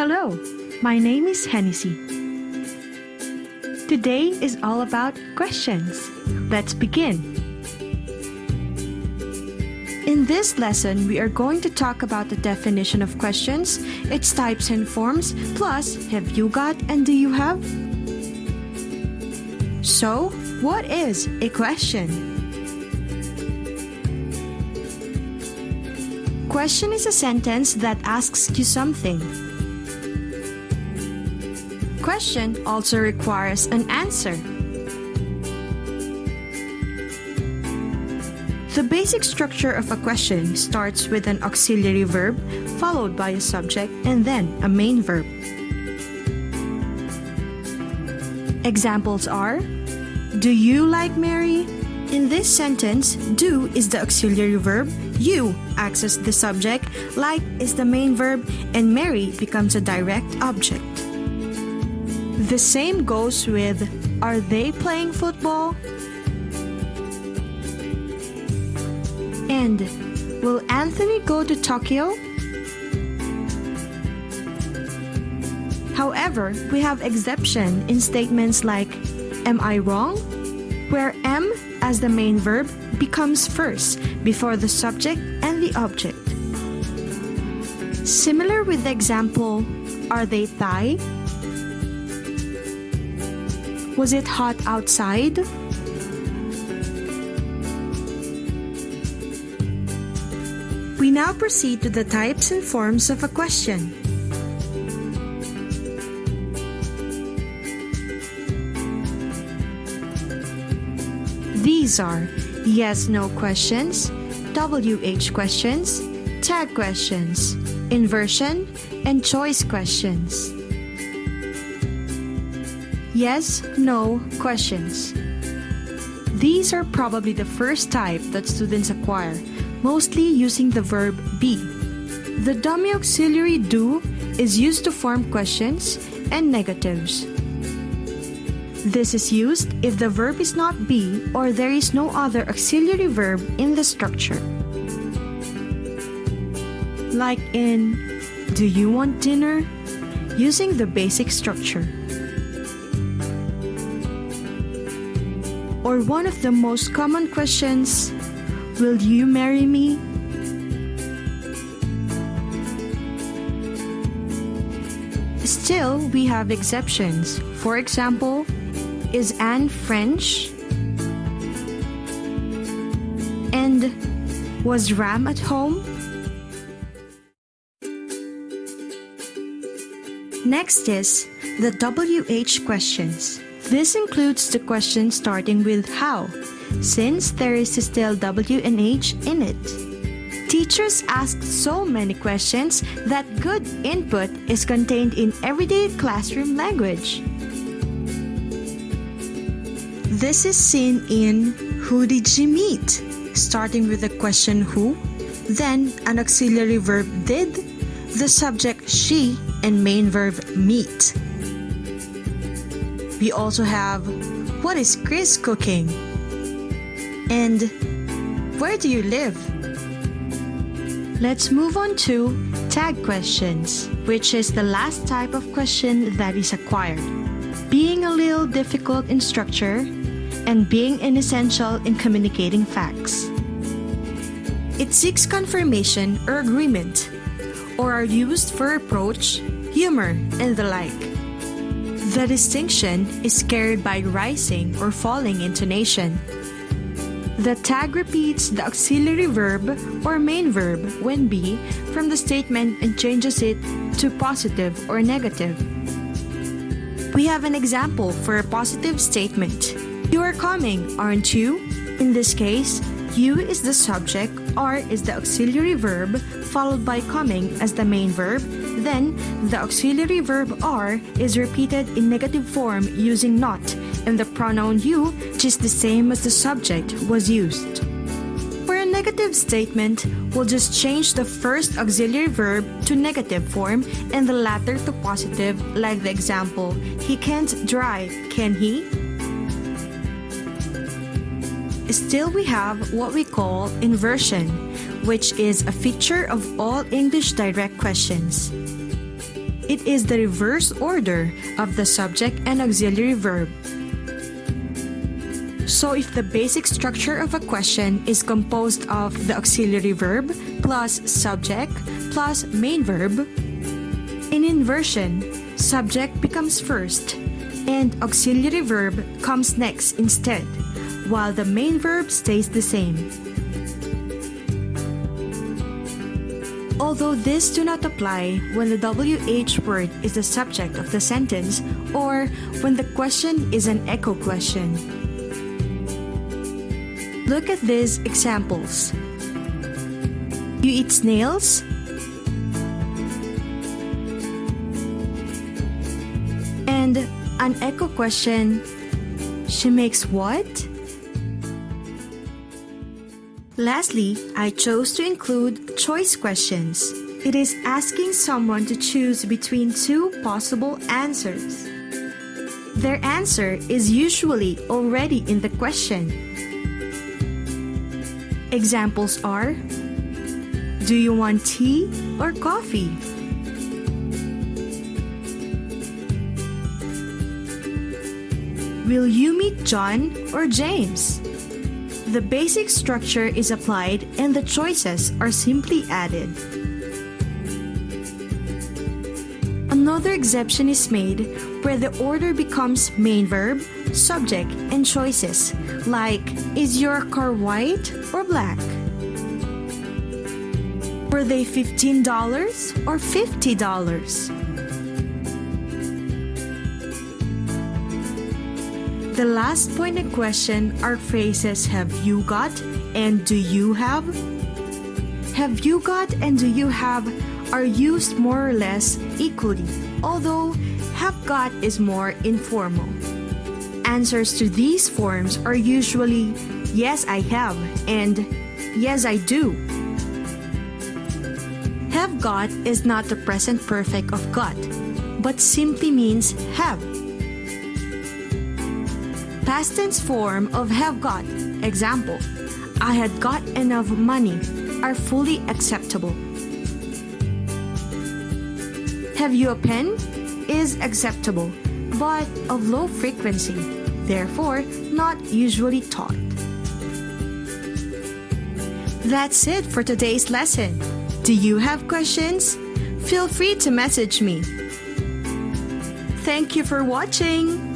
Hello, my name is Hennessy. Today is all about questions. Let's begin. In this lesson, we are going to talk about the definition of questions, its types and forms, plus have you got and do you have? So, what is a question? Question is a sentence that asks you something. Question also requires an answer. The basic structure of a question starts with an auxiliary verb, followed by a subject, and then a main verb. Examples are, do you like Mary? In this sentence, do is the auxiliary verb, you acts as the subject, like is the main verb, and Mary becomes a direct object. The same goes with, are they playing football? And, will Anthony go to Tokyo? However, we have exception in statements like, am I wrong? Where am as the main verb becomes first before the subject and the object. Similar with the example, are they Thai? Was it hot outside? We now proceed to the types and forms of a question. These are yes-no questions, WH questions, tag questions, inversion, and choice questions. Yes-no questions. These are probably the first type that students acquire, mostly using the verb be. The dummy auxiliary do is used to form questions and negatives. This is used if the verb is not be or there is no other auxiliary verb in the structure. Like in, do you want dinner? Using the basic structure. Or one of the most common questions, will you marry me? Still, we have exceptions. For example, is Anne French? And was Ram at home? Next is the WH questions. This includes the question starting with how, since there is still W and H in it. Teachers ask so many questions that good input is contained in everyday classroom language. This is seen in who did you meet? Starting with the question who, then an auxiliary verb did, the subject she, and main verb meet. We also have, what is Chris cooking? And, where do you live? Let's move on to tag questions, which is the last type of question that is acquired, being a little difficult in structure and being inessential in communicating facts. It seeks confirmation or agreement, or are used for approach, humor, and the like. The distinction is carried by rising or falling intonation. The tag repeats the auxiliary verb or main verb when be from the statement and changes it to positive or negative. We have an example for a positive statement. You are coming, aren't you? In this case, you is the subject, are is the auxiliary verb, followed by coming as the main verb. Then, the auxiliary verb are is repeated in negative form using not, and the pronoun you, which is the same as the subject, was used. For a negative statement, we'll just change the first auxiliary verb to negative form and the latter to positive, like the example, he can't drive, can he? Still, we have what we call inversion, which is a feature of all English direct questions. It is the reverse order of the subject and auxiliary verb. So if the basic structure of a question is composed of the auxiliary verb plus subject plus main verb, in inversion, subject becomes first and auxiliary verb comes next instead, while the main verb stays the same. Although this do not apply when the WH word is the subject of the sentence or when the question is an echo question. Look at these examples. You eat snails? And an echo question, she makes what? Lastly, I chose to include choice questions. It is asking someone to choose between two possible answers. Their answer is usually already in the question. Examples are, do you want tea or coffee? Will you meet John or James? The basic structure is applied and the choices are simply added. Another exception is made where the order becomes main verb, subject, and choices, like, is your car white or black? Were they $15 or $50? The last pointed question are phrases have you got and do you have? Have you got and do you have are used more or less equally, although have got is more informal. Answers to these forms are usually yes I have and yes I do. Have got is not the present perfect of got, but simply means have. Past tense form of have got, example, I had got enough money, are fully acceptable. Have you a pen is acceptable, but of low frequency, therefore not usually taught. That's it for today's lesson. Do you have questions? Feel free to message me. Thank you for watching.